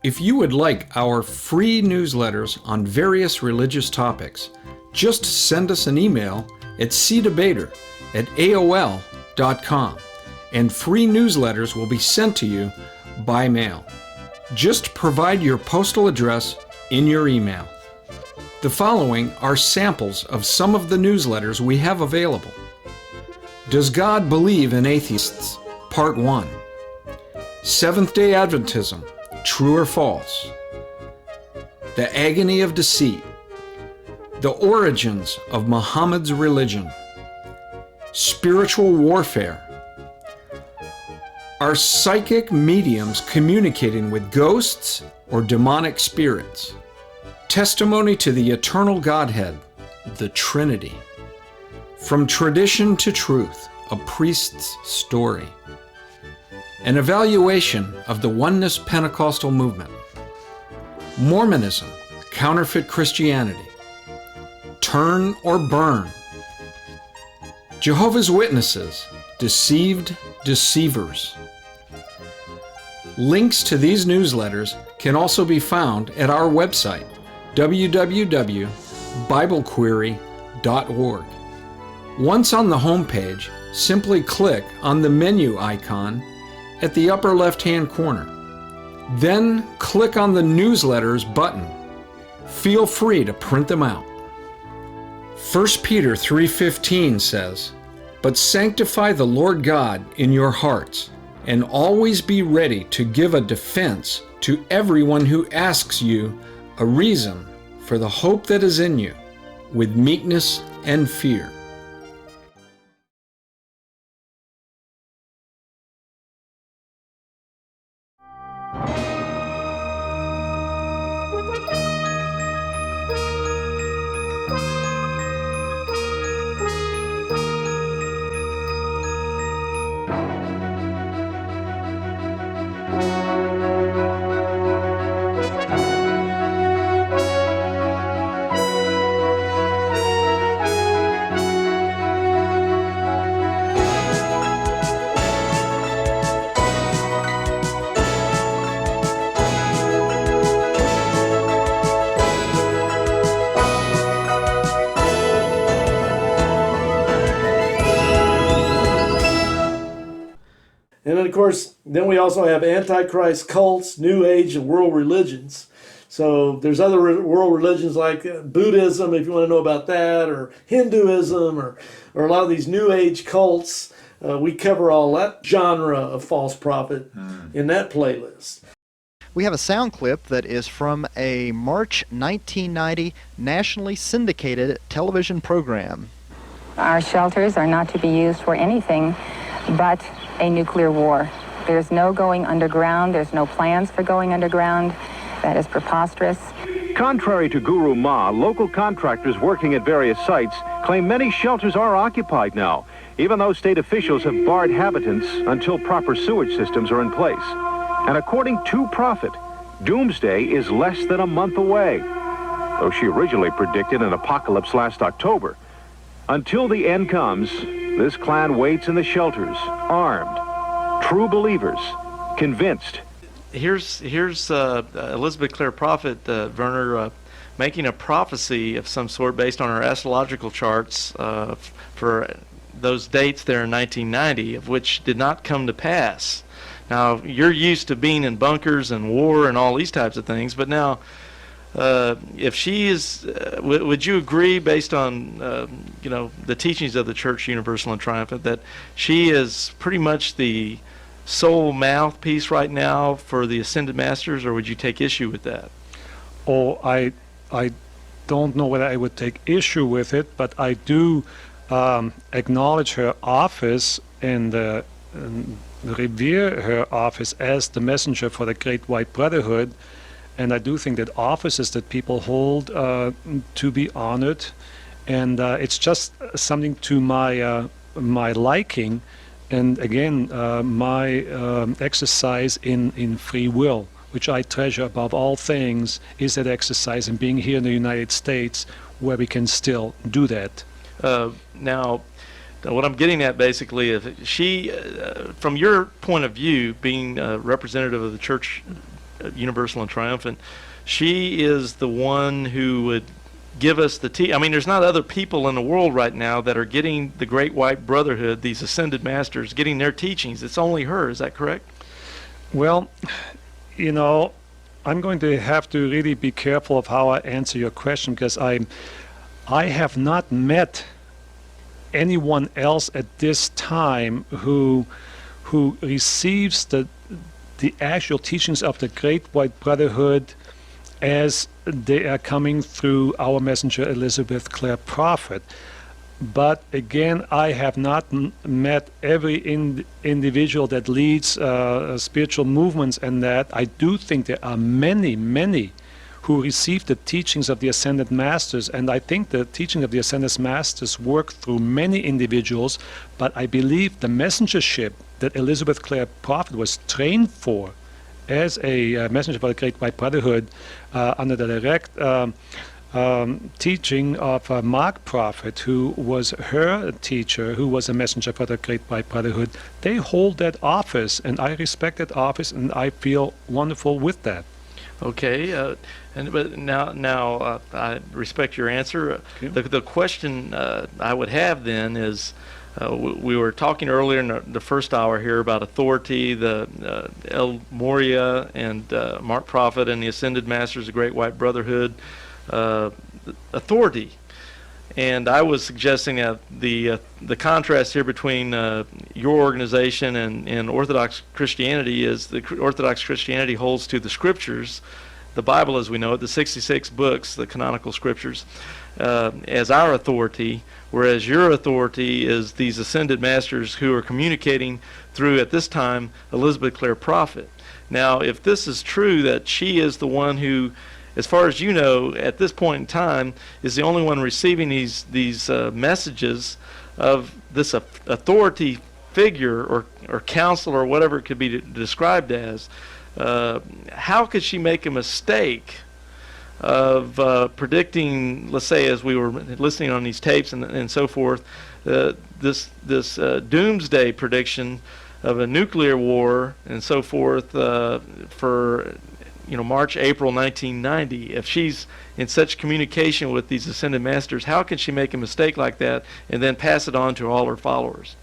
If you would like our free newsletters on various religious topics, just send us an email at cdebater@aol.com, and free newsletters will be sent to you by mail. Just provide your postal address in your email. The following are samples of some of the newsletters we have available. Does God Believe in Atheists? Part 1. Seventh-day Adventism, True or False? The Agony of Deceit. The Origins of Muhammad's Religion. Spiritual Warfare. Are psychic mediums communicating with ghosts or demonic spirits? Testimony to the Eternal Godhead, the Trinity. From Tradition to Truth, a Priest's Story. An evaluation of the Oneness Pentecostal movement. Mormonism, Counterfeit Christianity. Turn or Burn. Jehovah's Witnesses, Deceived Deceivers. Links to these newsletters can also be found at our website, www.biblequery.org. Once on the home page, simply click on the menu icon at the upper left-hand corner. Then click on the Newsletters button. Feel free to print them out. 1 Peter 3:15 says, "But sanctify the Lord God in your hearts, and always be ready to give a defense to everyone who asks you a reason for the hope that is in you, with meekness and fear." And then, of course, then we also have AntiChrist cults, New Age, and world religions. So there's other world religions like Buddhism, if you want to know about that, or Hinduism, or a lot of these New Age cults. We cover all that genre of false prophet in that playlist. We have a sound clip that is from a March 1990 nationally syndicated television program. Our shelters are not to be used for anything but a nuclear war. There's no going underground. There's no plans for going underground. That is preposterous. Contrary to Guru Ma, local contractors working at various sites claim many shelters are occupied now, even though state officials have barred habitants until proper sewage systems are in place. And according to Prophet, doomsday is less than a month away, though she originally predicted an apocalypse last October. Until the end comes, this clan waits in the shelters, armed, true believers, convinced. Here's Elizabeth Clare Prophet, Werner, making a prophecy of some sort based on her astrological charts for those dates there in 1990, of which did not come to pass. Now, you're used to being in bunkers and war and all these types of things, but now, if she is, would you agree, based on the teachings of the Church Universal and Triumphant, that she is pretty much the sole mouthpiece right now for the Ascended Masters, or would you take issue with that? Oh, I don't know whether I would take issue with it, but I do acknowledge her office and revere her office as the messenger for the Great White Brotherhood. And I do think that offices that people hold to be honored, and it's just something to my liking, and again my exercise in free will, which I treasure above all things, is that exercise in being here in the United States, where we can still do that. Now, what I'm getting at basically is she, from your point of view, being a representative of the Church Universal and Triumphant, she is the one who would give us I mean, there's not other people in the world right now that are getting the Great White Brotherhood, these ascended masters, getting their teachings. It's only her. Is that correct? Well, I'm going to have to really be careful of how I answer your question, because I have not met anyone else at this time who receives the actual teachings of the Great White Brotherhood as they are coming through our messenger Elizabeth Clare Prophet. But again, I have not met every individual that leads spiritual movements, and that I do think there are many who receive the teachings of the Ascended Masters, and I think the teaching of the Ascended Masters work through many individuals, but I believe the messengership that Elizabeth Clare Prophet was trained for as a messenger for the Great White Brotherhood under the direct teaching of Mark Prophet, who was her teacher, who was a messenger for the Great White Brotherhood. They hold that office, and I respect that office, and I feel wonderful with that. Okay, but now I respect your answer. Okay. The question I would have then is, we were talking earlier in the first hour here about authority, the El Moria and Mark Prophet and the Ascended Masters, the Great White Brotherhood, authority. And I was suggesting that the contrast here between your organization and Orthodox Christianity is the Orthodox Christianity holds to the Scriptures, the Bible as we know it, the 66 books, the canonical Scriptures, as our authority, whereas your authority is these Ascended Masters who are communicating through, at this time, Elizabeth Clare Prophet. Now, if this is true, that she is the one who, as far as you know, at this point in time, is the only one receiving these messages of this authority figure or counselor or whatever it could be described as, how could she make a mistake of predicting, let's say, as we were listening on these tapes and so forth, this doomsday prediction of a nuclear war and so forth for March, April 1990. If she's in such communication with these Ascended Masters, how can she make a mistake like that and then pass it on to all her followers?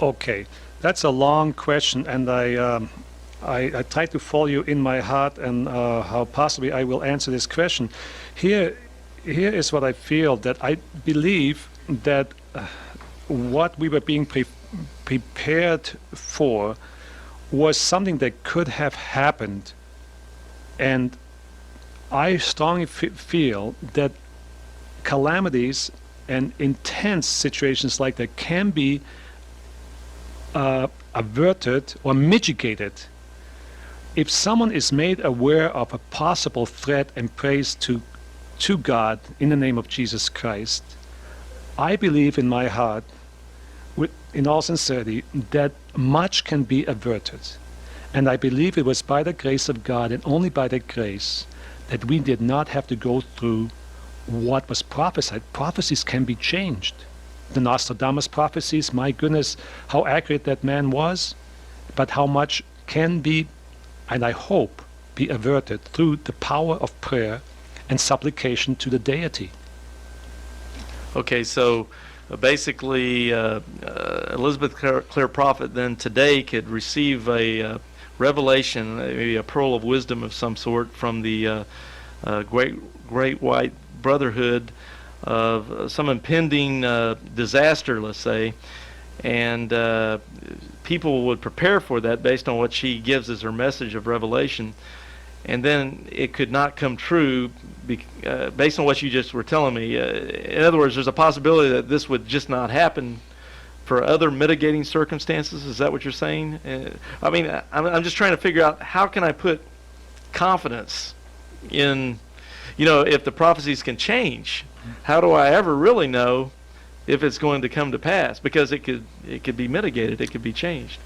Okay, that's a long question, and I try to follow you in my heart and how possibly I will answer this question. Here is what I feel, that I believe that what we were being prepared for was something that could have happened, and I strongly feel that calamities and intense situations like that can be averted or mitigated if someone is made aware of a possible threat and prays to God in the name of Jesus Christ. I believe in my heart, in all sincerity, that much can be averted. And I believe it was by the grace of God, and only by that grace, that we did not have to go through what was prophesied. Prophecies can be changed. The Nostradamus prophecies, my goodness, how accurate that man was, but how much can be, and I hope, be averted through the power of prayer and supplication to the deity. Okay, so basically Elizabeth Clare Prophet then today could receive a revelation, maybe a pearl of wisdom of some sort from the Great White Brotherhood of some impending disaster, let's say, and people would prepare for that based on what she gives as her message of revelation, and then it could not come true based on what you just were telling me. In other words, there's a possibility that this would just not happen for other mitigating circumstances. Is that what you're saying? I mean, I'm just trying to figure out, how can I put confidence in, if the prophecies can change, how do I ever really know if it's going to come to pass? Because it could be mitigated, it could be changed.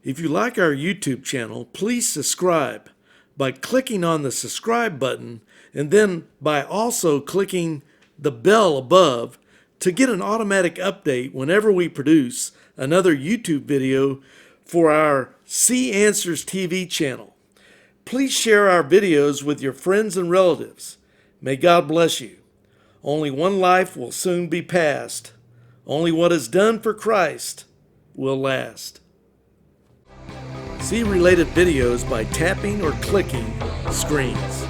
If you like our YouTube channel, please subscribe by clicking on the subscribe button, and then by also clicking the bell above to get an automatic update whenever we produce another YouTube video for our See Answers TV channel. Please share our videos with your friends and relatives. May God bless you. Only one life will soon be passed. Only what is done for Christ will last. See related videos by tapping or clicking screens.